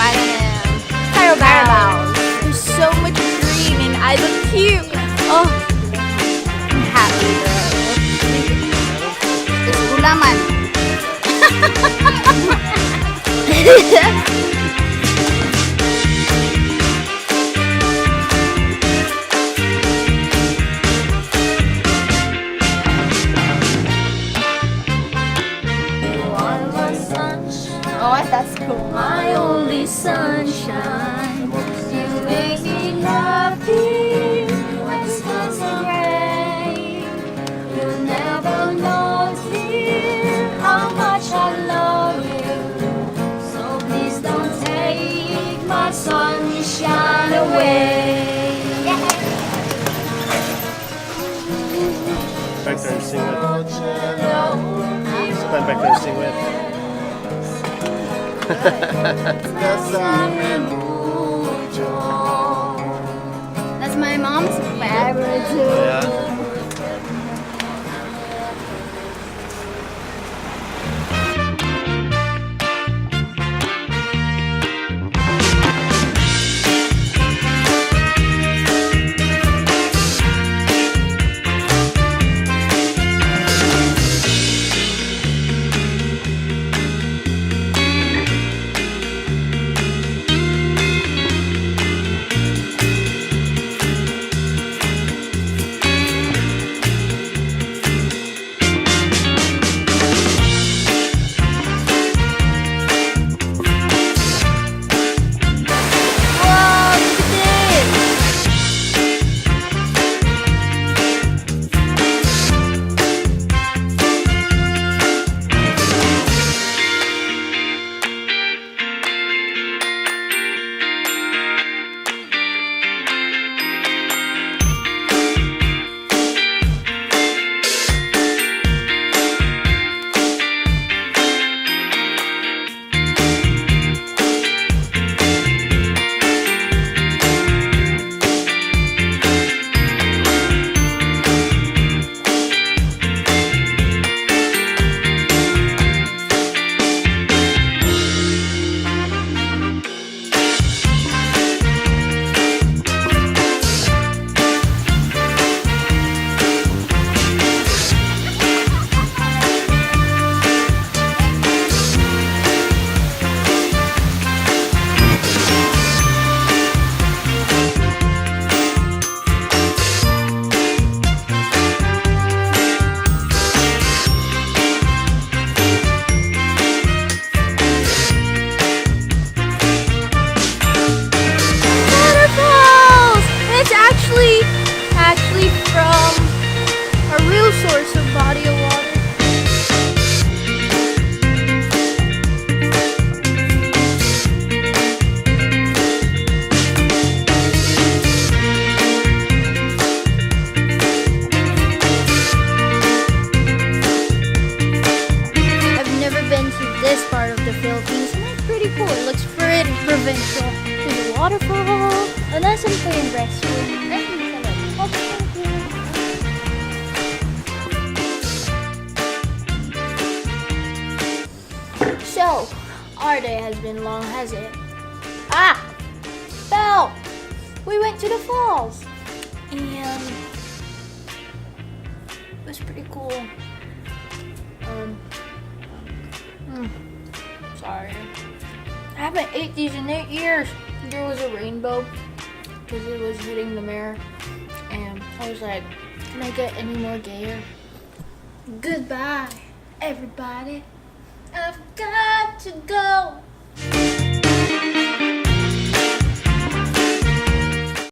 right on him. Carabao. There's so much green and I look cute. Oh, I'm happy though. It's gulaman. Oh, that's cool. My only sunshine, you make me happy when the skies are gray. You'll never know, dear, how much I love you. So please don't take my sunshine away. Back there and sing with. Stand back there and sing with. That's my mom's favorite too. Yeah. Waterfalls! It's actually from a real source of body of water. I've never been to this part of the Philippines and it's pretty cool. It looks pretty provincial. There's a waterfall, a nice and clean restroom. So, our day has been long, has it? Ah! Belle! We went to the falls! And it was pretty cool. Sorry. I haven't ate these in 8 years. There was a rainbow because it was hitting the mirror. And I was like, can I get any more gayer? Goodbye, everybody. I've got to go.